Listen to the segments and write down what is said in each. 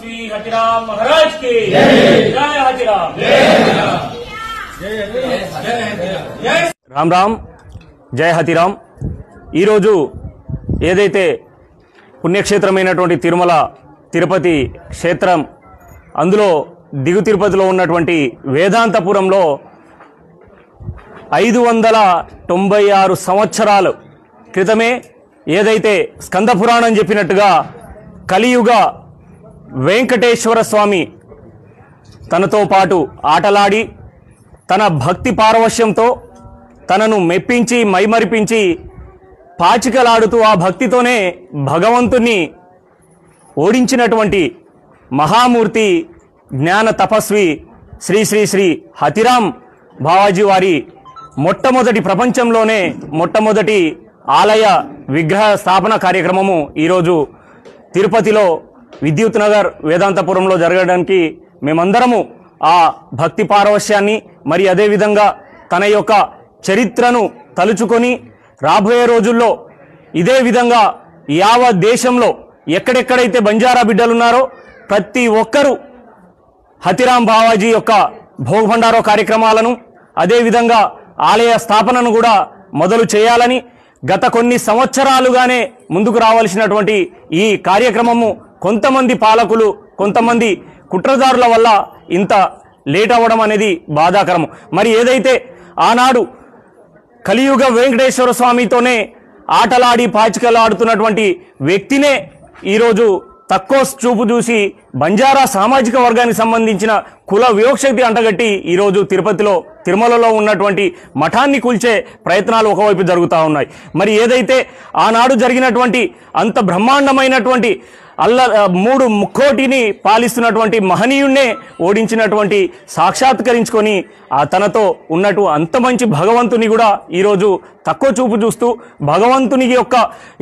तपस्वी हतिराम महाराज की जय हतिराम राम राम जय हतिराम ఏదైతే పుణ్యక్షేత్రమైనటువంటి తిరుమల తిరుపతి క్షేత్రం అందులో దిగు తిరుపతిలో ఉన్నటువంటి వేదాంతపురంలో 596 సంవత్సరాల క్రితమే ఏదైతే స్కంద పురాణం చెప్పినట్టుగా కలియుగ వెంకటేశ్వర స్వామి తనతో పాటు ఆటలాడి తన భక్తి పారవశ్యంతో తనను మెప్పించి మైమరిపించి పాచికలాడుతూ ఆ భక్తితోనే భగవంతుని ఓడించినటువంటి మహామూర్తి జ్ఞాన తపస్వి శ్రీ శ్రీ శ్రీ హతిరామ్ బావాజీ వారి మొట్టమొదటి ప్రపంచంలోనే మొట్టమొదటి ఆలయ విగ్రహ స్థాపన కార్యక్రమము ఈరోజు తిరుపతిలో విద్యుత్ నగర్ వేదాంతపురంలో జరగడానికి మేమందరము ఆ భక్తి పారవశ్యాన్ని మరి అదేవిధంగా తన యొక్క చరిత్రను తలుచుకొని రాబోయే రోజుల్లో ఇదే విధంగా యావత్ దేశంలో ఎక్కడెక్కడైతే బంజారా బిడ్డలున్నారో ప్రతి ఒక్కరూ హతిరామ్ బావాజీ యొక్క భోగ్ భండారో కార్యక్రమాలను అదేవిధంగా ఆలయ స్థాపనను కూడా మొదలు చేయాలని గత కొన్ని సంవత్సరాలుగానే ముందుకు రావాల్సినటువంటి ఈ కార్యక్రమము కొంతమంది పాలకులు కొంతమంది కుట్రదారుల వల్ల ఇంత లేట్ అవ్వడం అనేది బాధాకరము. మరి ఏదైతే ఆనాడు కలియుగ వెంకటేశ్వర స్వామితోనే ఆటలాడి పాచికలాడుతున్నటువంటి వ్యక్తినే ఈరోజు తక్కువ చూపు చూసి బంజారా సామాజిక వర్గానికి సంబంధించిన కుల వివక్షతి అంటగట్టి ఈరోజు తిరుపతిలో తిరుమలలో ఉన్నటువంటి మఠాన్ని కూల్చే ప్రయత్నాలు ఒకవైపు జరుగుతూ ఉన్నాయి. మరి ఏదైతే ఆనాడు జరిగినటువంటి అంత బ్రహ్మాండమైనటువంటి 3 ముక్కోటిని పాలిస్తున్నటువంటి మహనీయుణ్ణే ఓడించినటువంటి సాక్షాత్కరించుకొని తనతో ఉన్నట్టు అంత మంచి భగవంతుని కూడా ఈరోజు తక్కువ చూపు చూస్తూ భగవంతుని యొక్క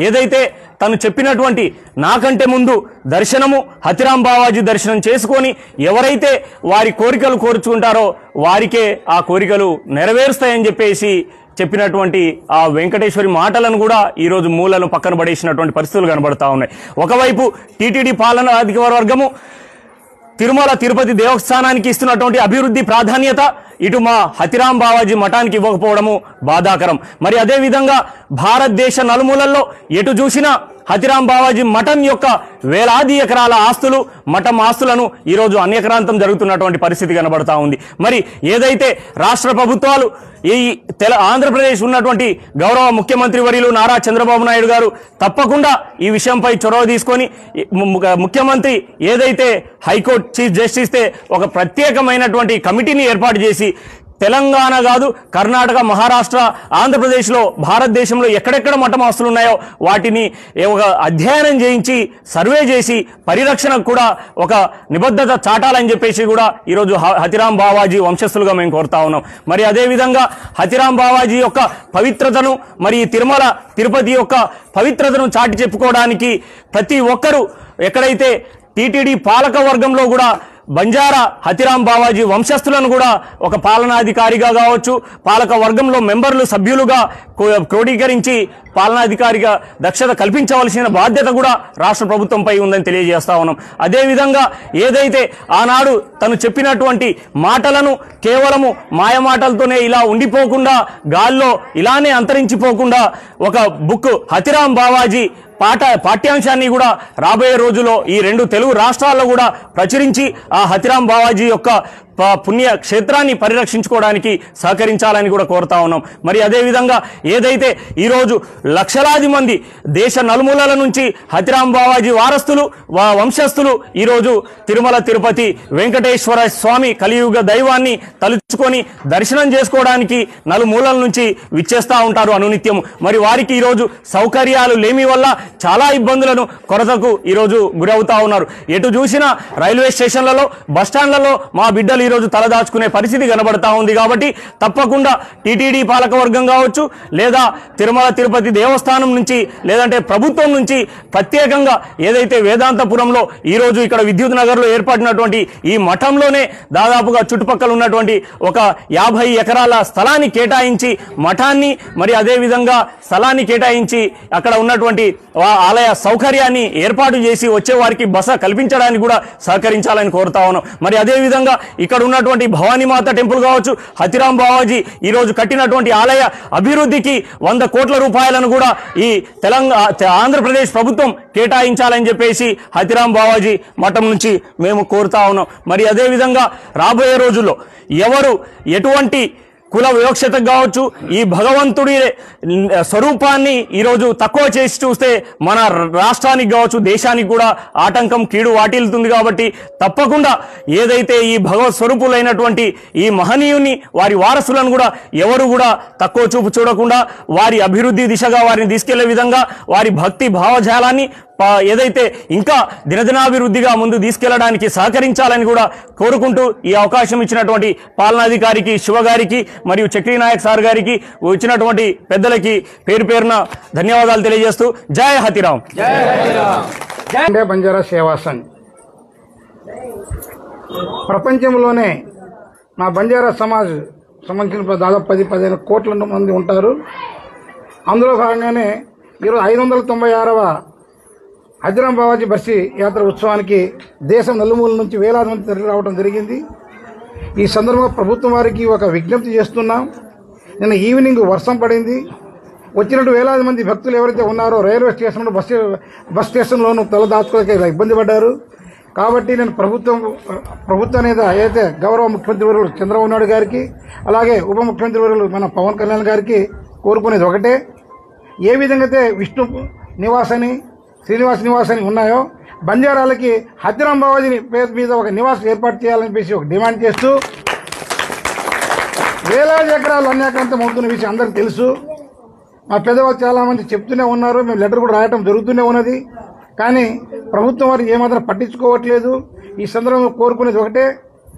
ఏదైతే తను చెప్పినటువంటి నాకంటే ముందు దర్శనము హతిరామ్ బావాజీ దర్శనం చేసుకొని ఎవరైతే వారి కోరికలు కోరుచుకుంటారో వారికే ఆ కోరికలు నెరవేరుస్తాయని చెప్పేసి చెప్పినటువంటి ఆ వెంకటేశ్వరి మాటలను కూడా ఈరోజు మూలను పక్కన పడేసినటువంటి పరిస్థితులు కనబడతా ఉన్నాయి. ఒకవైపు టీటీడీ పాలన అధికార వర్గము తిరుమల తిరుపతి దేవస్థానానికి ఇస్తున్నటువంటి అభివృద్ధి ప్రాధాన్యత ఇటు మా హతిరామ్ బావాజీ మఠానికి ఇవ్వకపోవడము బాధాకరం. మరి అదేవిధంగా భారతదేశ నలుమూలల్లో ఎటు చూసినా హతిరామ్ బావాజీ మఠం యొక్క వేలాది ఎకరాల ఆస్తులు మఠం ఆస్తులను ఈరోజు అన్యక్రాంతం జరుగుతున్నటువంటి పరిస్థితి కనబడతా ఉంది. మరి ఏదైతే రాష్ట్ర ప్రభుత్వాలు ఈ ఆంధ్రప్రదేశ్ ఉన్నటువంటి గౌరవ ముఖ్యమంత్రి వర్యులు నారా చంద్రబాబు నాయుడు గారు తప్పకుండా ఈ విషయంపై చొరవ తీసుకొని ముఖ్యమంత్రి ఏదైతే హైకోర్టు చీఫ్ జస్టిస్ ఒక ప్రత్యేకమైనటువంటి కమిటీని ఏర్పాటు చేసి తెలంగాణ కాదు కర్ణాటక మహారాష్ట్ర ఆంధ్రప్రదేశ్లో భారతదేశంలో ఎక్కడెక్కడ మఠం ఆస్తులు ఉన్నాయో వాటిని ఒక అధ్యయనం చేయించి సర్వే చేసి పరిరక్షణకు కూడా ఒక నిబద్ధత చాటాలని చెప్పేసి కూడా ఈరోజు హతిరామ్ బావాజీ వంశస్థులుగా మేము కోరుతా ఉన్నాం. మరి అదేవిధంగా హతిరామ్ బావాజీ యొక్క పవిత్రతను మరి తిరుమల తిరుపతి యొక్క పవిత్రతను చాటి చెప్పుకోవడానికి ప్రతి ఒక్కరూ ఎక్కడైతే టీటీడీ పాలక వర్గంలో కూడా బంజారా హతిరామ్ బావాజీ వంశస్థులను కూడా ఒక పాలనాధికారిగా కావచ్చు పాలక వర్గంలో మెంబర్లు సభ్యులుగా క్రోడీకరించి పాలనాధికారిగా దక్షత కల్పించవలసిన బాధ్యత కూడా రాష్ట్ర ప్రభుత్వంపై ఉందని తెలియజేస్తా ఉన్నాం. అదేవిధంగా ఏదైతే ఆనాడు తను చెప్పినటువంటి మాటలను కేవలము మాయమాటలతోనే ఇలా ఉండిపోకుండా గాల్లో ఇలానే అంతరించిపోకుండా ఒక బుక్ హతిరామ్ బావాజీ పాఠ్యాంశాన్ని కూడా రాబోయే రోజుల్లో ఈ 2 తెలుగు రాష్ట్రాల్లో కూడా ప్రచురించి ఆ హతిరామ్ బావాజీ యొక్క పుణ్య క్షేత్రాన్ని పరిరక్షించుకోవడానికి సహకరించాలని కూడా కోరుతా ఉన్నాం. మరి అదేవిధంగా ఏదైతే ఈరోజు లక్షలాది మంది దేశ నలుమూలల నుంచి హతిరామ్ బావాజీ వారస్తులు వంశస్థులు ఈరోజు తిరుమల తిరుపతి వెంకటేశ్వర స్వామి కలియుగ దైవాన్ని తలుచుకొని దర్శనం చేసుకోవడానికి నలుమూలల నుంచి విచ్చేస్తూ ఉంటారు అనునిత్యము. మరి వారికి ఈరోజు సౌకర్యాలు లేమి వల్ల చాలా ఇబ్బందులను కొరతకు ఈరోజు గురవుతా ఉన్నారు. ఎటు చూసినా రైల్వే స్టేషన్లలో బస్టాండ్లలో మా బిడ్డలు ప్రజలు ఈరోజు తలదాచుకునే పరిస్థితి కనబడతా ఉంది. కాబట్టి తప్పకుండా టీటీడీ పాలకవర్గం కావచ్చు, లేదా తిరుమల తిరుపతి దేవస్థానం నుంచి, లేదంటే ప్రభుత్వం నుంచి ప్రత్యేకంగా ఏదైతే వేదాంతపురంలో ఈరోజు ఇక్కడ విద్యుత్ నగర్లో ఏర్పడినటువంటి ఈ మఠంలోనే దాదాపుగా చుట్టుపక్కల ఉన్నటువంటి ఒక 50 ఎకరాల స్థలాన్ని కేటాయించి మఠాన్ని, మరి అదేవిధంగా స్థలాన్ని కేటాయించి అక్కడ ఉన్నటువంటి ఆలయ సౌకర్యాన్ని ఏర్పాటు చేసి వచ్చే వారికి బస కల్పించడానికి కూడా సహకరించాలని కోరుతా ఉన్నాం. మరి అదేవిధంగా ఇక్కడ ఉన్నటువంటి భవానీమాత టెంపుల్ కావచ్చు, హతిరాం బావాజీ ఈరోజు కట్టినటువంటి ఆలయ అభివృద్ధికి 100 కోట్ల రూపాయలను కూడా ఈ ఆంధ్రప్రదేశ్ ప్రభుత్వం కేటాయించాలని చెప్పేసి హతిరాం బావాజీ మఠం నుంచి మేము కోరుతా ఉన్నాం. మరి అదేవిధంగా రాబోయే రోజుల్లో ఎవరు ఎటువంటి కుల వివక్షత కావచ్చు, ఈ భగవంతుడి స్వరూపాన్ని ఈరోజు తక్కువ చేసి చూస్తే మన రాష్ట్రానికి కావచ్చు, దేశానికి కూడా ఆటంకం, కీడు వాటిల్లుతుంది. కాబట్టి తప్పకుండా ఏదైతే ఈ భగవత్ స్వరూపులైనటువంటి ఈ మహనీయుని, వారి వారసులను కూడా ఎవరు కూడా తక్కువ చూపు చూడకుండా వారి అభివృద్ధి దిశగా వారిని తీసుకెళ్లే విధంగా వారి భక్తి భావజాలాన్ని ఏదైతే ఇంకా దినదినాభివృద్ధిగా ముందు తీసుకెళ్లడానికి సహకరించాలని కూడా కోరుకుంటూ ఈ అవకాశం ఇచ్చినటువంటి పాలనాధికారికి, శివ గారికి, మరియు చక్రీ నాయక్ సార్ గారికి, వచ్చినటువంటి పెద్దలకి పేరు పేరున ధన్యవాదాలు తెలియజేస్తూ జై హతిరాం. బంజారా సేవా సంఘ్ ప్రపంచంలోనే మా బంజారా సమాజ్ సంబంధించిన దాదాపు 10-15 కోట్ల మంది ఉంటారు. అందులో భాగంగానే ఈరోజు 596వ హతిరాం బావాజీ బర్సీ యాత్ర ఉత్సవానికి దేశం నలుమూల నుంచి వేలాది మంది తరలి రావడం జరిగింది. ఈ సందర్భంగా ప్రభుత్వం వారికి ఒక విజ్ఞప్తి చేస్తున్నాం. నిన్న ఈవినింగ్ వర్షం పడింది. వచ్చినట్టు వేలాది మంది భక్తులు ఎవరైతే ఉన్నారో రైల్వే స్టేషన్లో బస్ స్టేషన్లోనూ తలదాచుకోలేక ఇబ్బంది పడ్డారు. కాబట్టి నేను ప్రభుత్వం మీద ఏదైతే గౌరవ ముఖ్యమంత్రి వర్యులు చంద్రబాబు నాయుడు గారికి, అలాగే ఉప ముఖ్యమంత్రి వర్యులు మన పవన్ కళ్యాణ్ గారికి కోరుకునేది ఒకటే, ఏ విధంగా అయితే విష్ణు నివాసని, శ్రీనివాస్ నివాస్ అని ఉన్నాయో బంజారాలకి హతిరాం బావాజీ పేరు మీద ఒక నివాసం ఏర్పాటు చేయాలని చెప్పేసి ఒక డిమాండ్ చేస్తూ, వేలాది ఎకరాలు అన్యాక్రాంతం అవుతున్న విషయం అందరికీ తెలుసు. మా పెద్దవాళ్ళు చాలా మంది చెప్తూనే ఉన్నారు, మేము లెటర్ కూడా రాయటం జరుగుతూనే ఉన్నది. కానీ ప్రభుత్వం వారు ఏమాత్రం పట్టించుకోవట్లేదు. ఈ సందర్భంగా కోరుకునేది ఒకటే,